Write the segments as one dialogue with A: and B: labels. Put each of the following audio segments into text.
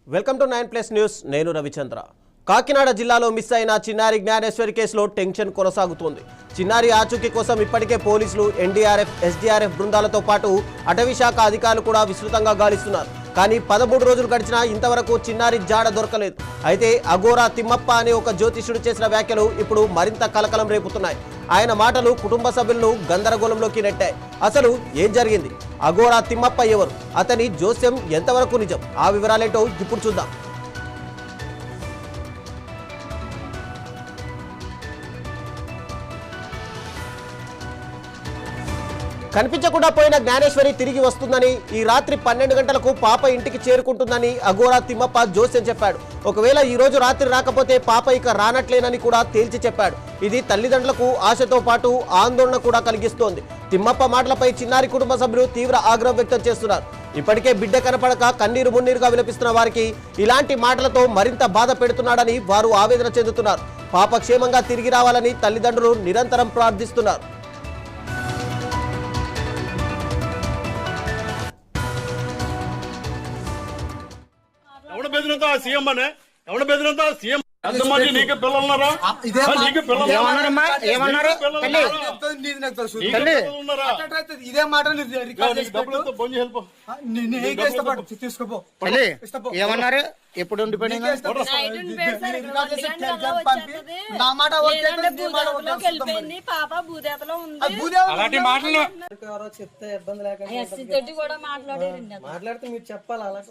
A: Welcome to 9+ news. నేను రవిచంద్ర. కాకినాడ జిల్లాలో miss అయిన చిన్నారి జ్ఞానేశ్వరి కేసులో టెన్షన్ కొనసాగుతోంది. చిన్నారి ఆచూకీ కోసం ఇప్పటికే పోలీసులు, ఎన్డీఆర్ఎఫ్, ఎస్డీఆర్ఎఫ్ బృందాలతో పాటు అటవీ శాఖ అధికారులు కూడా విస్తృతంగా గాలిస్తున్నారు. కానీ 13 రోజులు గడిచినా ఇంతవరకు చిన్నారి జాడ దొరకలేదు. అయితే అఘోరా తిమ్మప్ప అనే ఒక జ్యోతిష్యుడు చేసిన వ్యాఖ్యలు ఇప్పుడు మరింత కలకలం రేపుతున్నాయి. ఆయన మాటలు కుటుంబ సభ్యులను గందరగోళంలోకి నెట్టాయి. అసలు ఏం జరిగింది? అఘోరా తిమ్మప్ప ఎవరు? అతని జోస్యం ఎంతవరకు నిజం? ఆ వివరాలేంటో ఇప్పుడు చూద్దాం. కనిపించకుండా పోయిన జ్ఞానేశ్వరి తిరిగి వస్తుందని, ఈ రాత్రి 12 గంటలకు పాప ఇంటికి చేరుకుంటుందని అఘోరా తిమ్మప్ప జోస్యం చెప్పాడు. ఒకవేళ ఈ రోజు రాత్రి రాకపోతే పాప ఇక రానట్లేనని కూడా తేల్చి చెప్పాడు. ఇది తల్లిదండ్రులకు ఆశతో పాటు ఆందోళన కూడా కలిగిస్తోంది. తిమ్మప్ప మాటలపై చిన్నారి కుటుంబ సభ్యులు తీవ్ర ఆగ్రహం వ్యక్తం చేస్తున్నారు. ఇప్పటికే బిడ్డ కనపడక కన్నీరు మున్నీరుగా విలపిస్తున్న వారికి ఇలాంటి మాటలతో మరింత బాధ పెడుతున్నాడని వారు ఆవేదన చెందుతున్నారు. పాప క్షేమంగా తిరిగి రావాలని తల్లిదండ్రులు నిరంతరం ప్రార్థిస్తున్నారు.
B: ఎవడ బెదిరంతా సీఎం అనే ఎవడ బెదిరంతా సీఎం ఎంతమంది నీకు పిల్లలున్నారా? నీకు
C: ఏమన్నారమ్మా? ఏమన్నారు?
D: ఇదే మాట
C: ఏమన్నారు? ఎప్పుడు ఉండిపోయింది?
D: నా మాట
C: అలాంటి మాటలు
D: ఎవరో చెప్తే ఇబ్బంది లేకుండా మాట్లాడితే మీరు చెప్పాలి. అలా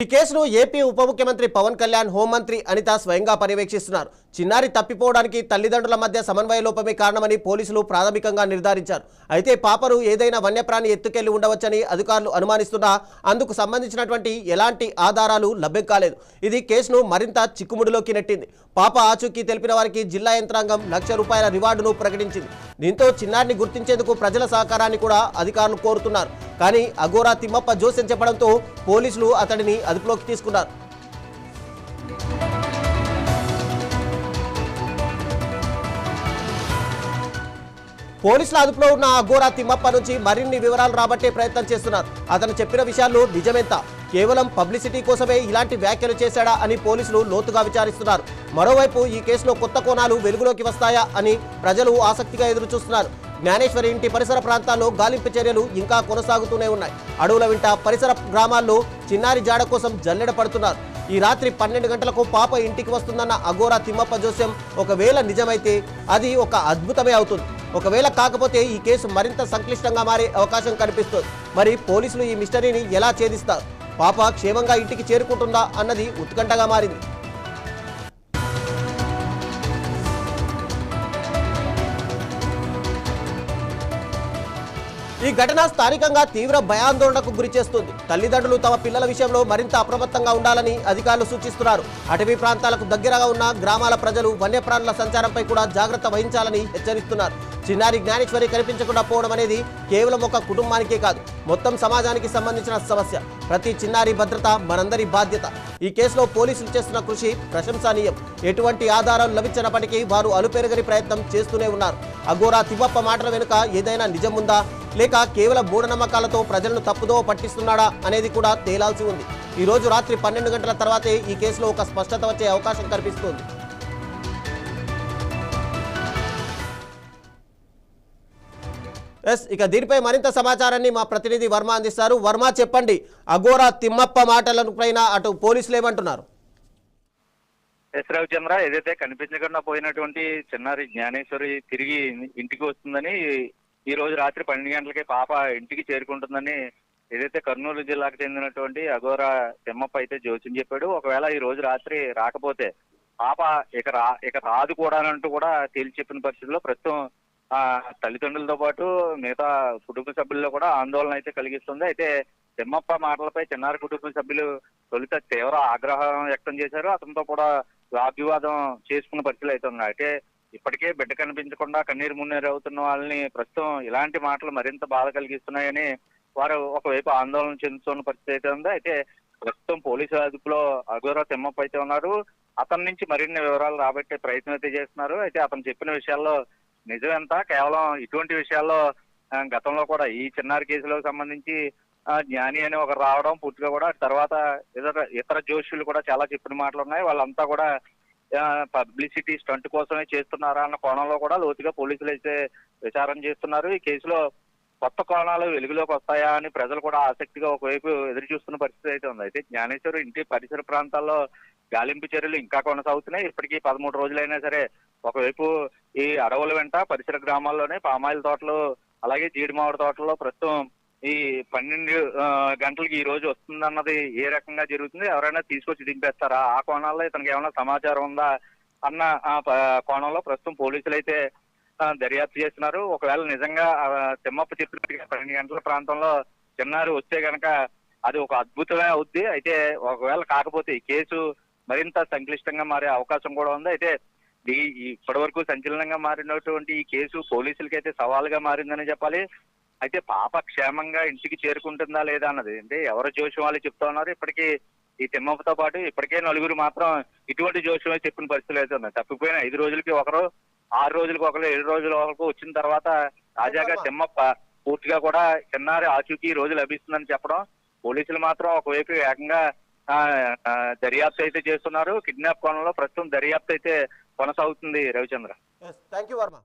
A: ఈ కేసును ఏపీ ఉప ముఖ్యమంత్రి పవన్ కళ్యాణ్, హోంమంత్రి అనిత స్వయంగా పర్యవేక్షిస్తున్నారు. చిన్నారి తప్పిపోవడానికి తల్లిదండ్రుల మధ్య సమన్వయ లోపమే కారణమని పోలీసులు ప్రాథమికంగా నిర్ధారించారు. అయితే పాపను ఏదైనా వన్యప్రాణి ఎత్తుకెళ్లి ఉండవచ్చని అధికారులు అనుమానిస్తున్నా అందుకు సంబంధించినటువంటి ఎలాంటి ఆధారాలు లభ్యం కాలేదు. ఇది కేసును మరింత చిక్కుముడిలోకి నెట్టింది. పాప ఆచూకీ తెలిపిన వారికి జిల్లా యంత్రాంగం ₹1,00,000 రివార్డును ప్రకటించింది. దీంతో చిన్నారిని గుర్తించేందుకు ప్రజల సహకారాన్ని కూడా అధికారులు కోరుతున్నారు. కానీ అఘోరా తిమ్మప్ప జోస్యం చెప్పడంతో పోలీసులు అతడిని అదుపులోకి తీసుకున్నారు. పోలీసుల అదుపులో ఉన్న అఘోరా తిమ్మప్ప నుంచి మరిన్ని వివరాలు రాబట్టే ప్రయత్నం చేస్తున్నారు. అతను చెప్పిన విషయాల్లో నిజమెంత? కేవలం పబ్లిసిటీ కోసమే ఇలాంటి వ్యాఖ్యలు చేశాడా అని పోలీసులు లోతుగా విచారిస్తున్నారు. మరోవైపు ఈ కేసులో కొత్త కోణాలు వెలుగులోకి వస్తాయా అని ప్రజలు ఆసక్తిగా ఎదురుచూస్తున్నారు. జ్ఞానేశ్వరి ఇంటి పరిసర ప్రాంతాల్లో గాలింపు చర్యలు ఇంకా కొనసాగుతూనే ఉన్నాయి. అడవుల వెంట పరిసర గ్రామాల్లో చిన్నారి జాడ కోసం జల్లెడ పడుతున్నారు. ఈ రాత్రి 12 గంటలకు పాప ఇంటికి వస్తుందన్న అఘోరా తిమ్మప్ప జోస్యం ఒకవేళ నిజమైతే అది ఒక అద్భుతమే అవుతుంది. ఒకవేళ కాకపోతే ఈ కేసు మరింత సంక్లిష్టంగా మారే అవకాశం కనిపిస్తుంది. మరి పోలీసులు ఈ మిస్టరీని ఎలా ఛేదిస్తారు? పాప క్షేమంగా ఇంటికి చేరుకుంటుందా అన్నది ఉత్కంఠగా మారింది. ఈ ఘటన స్థానికంగా తీవ్ర భయాందోళనకు గురి చేస్తుంది. తల్లిదండ్రులు తమ పిల్లల విషయంలో మరింత అప్రమత్తంగా ఉండాలని అధికారులు సూచిస్తున్నారు. అటవీ ప్రాంతాలకు దగ్గరగా ఉన్న గ్రామాల ప్రజలు వన్యప్రాణుల సంచారంపై కూడా జాగ్రత్త వహించాలని హెచ్చరిస్తున్నారు. చిన్నారి జ్ఞానేశ్వరి కనిపించకుండా పోవడం అనేది కేవలం ఒక కుటుంబానికే కాదు, మొత్తం సమాజానికి సంబంధించిన సమస్య. ప్రతి చిన్నారి భద్రత మనందరి బాధ్యత. ఈ కేసులో పోలీసులు చేస్తున్న కృషి ప్రశంసనీయం. ఎటువంటి ఆధారాలు లభించినప్పటికీ వారు అలుపెరగని ప్రయత్నం చేస్తూనే ఉన్నారు. అఘోరా తిమ్మప్ప మాటల వెనుక ఏదైనా నిజం ఉందా, లేక కేవలం మూఢనమ్మకాలతో ప్రజలను తప్పుదోవ పట్టిస్తున్నాడా అనేది కూడా తేలాల్సి ఉంది. ఈ రోజు రాత్రి 12 గంటల తర్వాతే ఈ కేసులో ఒక స్పష్టత వచ్చే అవకాశం కనిపిస్తుంది. ఇక దీనిపై మరింత సమాచారాన్ని మా ప్రతినిధి వర్మ అందిస్తారు. వర్మ, చెప్పండి, అఘోరా తిమ్మప్ప మాటల పైన అటు పోలీసులు ఏమంటున్నారు?
E: రవిచంద్ర, ఏదైతే కనిపించకుండా పోయినటువంటి చిన్నారి జ్ఞానేశ్వరి తిరిగి ఇంటికి వస్తుందని, ఈ రోజు రాత్రి 12 గంటలకే పాప ఇంటికి చేరుకుంటుందని ఏదైతే కర్నూలు జిల్లాకు చెందినటువంటి అఘోరా తిమ్మప్ప అయితే జోస్యం చెప్పాడు. ఒకవేళ ఈ రోజు రాత్రి రాకపోతే పాప ఇక రాదు కూడా అంటూ కూడా తేల్చి చెప్పిన పరిస్థితుల్లో ప్రస్తుతం తల్లిదండ్రులతో పాటు మిగతా కుటుంబ సభ్యుల్లో కూడా ఆందోళన అయితే కలిగిస్తుంది. అయితే తిమ్మప్ప మాటలపై చిన్నారి కుటుంబ సభ్యులు తొలుత తీవ్ర ఆగ్రహం వ్యక్తం చేశారు. అతనితో కూడా వాగ్వివాదం చేసుకున్న పరిస్థితులు అయితే ఉన్నాయి. అయితే ఇప్పటికే బిడ్డ కనిపించకుండా కన్నీరు మున్నీరు అవుతున్న వాళ్ళని ప్రస్తుతం ఇలాంటి మాటలు మరింత బాధ కలిగిస్తున్నాయని వారు ఒకవైపు ఆందోళన చెందుతున్న పరిస్థితి అయితే ఉంది. అయితే ప్రస్తుతం పోలీసు అదుపులో అఘోరా తిమ్మప్ప అయితే ఉన్నారు. అతని నుంచి మరిన్ని వివరాలు రాబట్టే ప్రయత్నం అయితే చేస్తున్నారు. అయితే అతను చెప్పిన విషయాల్లో నిజం ఎంత? కేవలం ఇటువంటి విషయాల్లో గతంలో కూడా ఈ చిన్నారి కేసులకు సంబంధించి జ్ఞాని అని ఒకరు రావడం పూర్తిగా కూడా తర్వాత ఇతర జోషులు కూడా చాలా చెప్పిన మాటలు ఉన్నాయి. వాళ్ళంతా కూడా పబ్లిసిటీ స్టంట్ కోసమే చేస్తున్నారా అన్న కోణంలో కూడా లోతుగా పోలీసులు అయితే విచారణ చేస్తున్నారు. ఈ కేసులో కొత్త కోణాలు వెలుగులోకి వస్తాయా అని ప్రజలు కూడా ఆసక్తిగా ఒకవైపు ఎదురు చూస్తున్న పరిస్థితి అయితే ఉంది. అయితే జ్ఞానేశ్వర్ ఇంటి పరిసర ప్రాంతాల్లో గాలింపు చర్యలు ఇంకా కొనసాగుతున్నాయి. ఇప్పటికీ 13 రోజులైనా సరే ఒకవైపు ఈ అడవుల వెంట పరిసర గ్రామాల్లోనే పామాయిల్ తోటలు అలాగే జీడి మామిడి తోటల్లో ప్రస్తుతం ఈ 12 గంటలకి ఈ రోజు వస్తుందన్నది ఏ రకంగా జరుగుతుంది, ఎవరైనా తీసుకొచ్చి దింపేస్తారా, ఆ కోణాల్లో ఇతనికి ఏమైనా సమాచారం ఉందా అన్న కోణంలో ప్రస్తుతం పోలీసులు అయితే దర్యాప్తు చేస్తున్నారు. ఒకవేళ నిజంగా తిమ్మప్ప చెప్పినట్టుగా 12 గంటల ప్రాంతంలో చిన్నారి వస్తే గనక అది ఒక అద్భుతమే అవుద్ది. అయితే ఒకవేళ కాకపోతే ఈ కేసు మరింత సంక్లిష్టంగా మారే అవకాశం కూడా ఉంది. అయితే ఇప్పటి వరకు సంచలనంగా మారినటువంటి ఈ కేసు పోలీసులకైతే సవాలుగా మారిందని చెప్పాలి. అయితే పాప క్షేమంగా ఇంటికి చేరుకుంటుందా లేదా అన్నది అంటే ఎవరు జోషం వాళ్ళు చెప్తా ఉన్నారు. ఇప్పటికీ ఈ తిమ్మప్పతో పాటు ఇప్పటికే 4 మాత్రం ఇటువంటి జోషమే చెప్పిన పరిస్థితులు అయితే ఉన్నాయి. తప్పిపోయిన 5 రోజులకి ఒకరు, 6 రోజులకి ఒకరు, 7 రోజుల వరకు వచ్చిన తర్వాత తాజాగా తిమ్మప్ప పూర్తిగా కూడా చిన్నారి ఆచూకీ ఈ రోజు లభిస్తుందని చెప్పడం, పోలీసులు మాత్రం ఒకవైపు ఏకంగా దర్యాప్తు అయితే చేస్తున్నారు. కిడ్నాప్ కోణంలో ప్రస్తుతం దర్యాప్తు అయితే కొనసాగుతుంది. Ravichandra,
A: thank you Varma.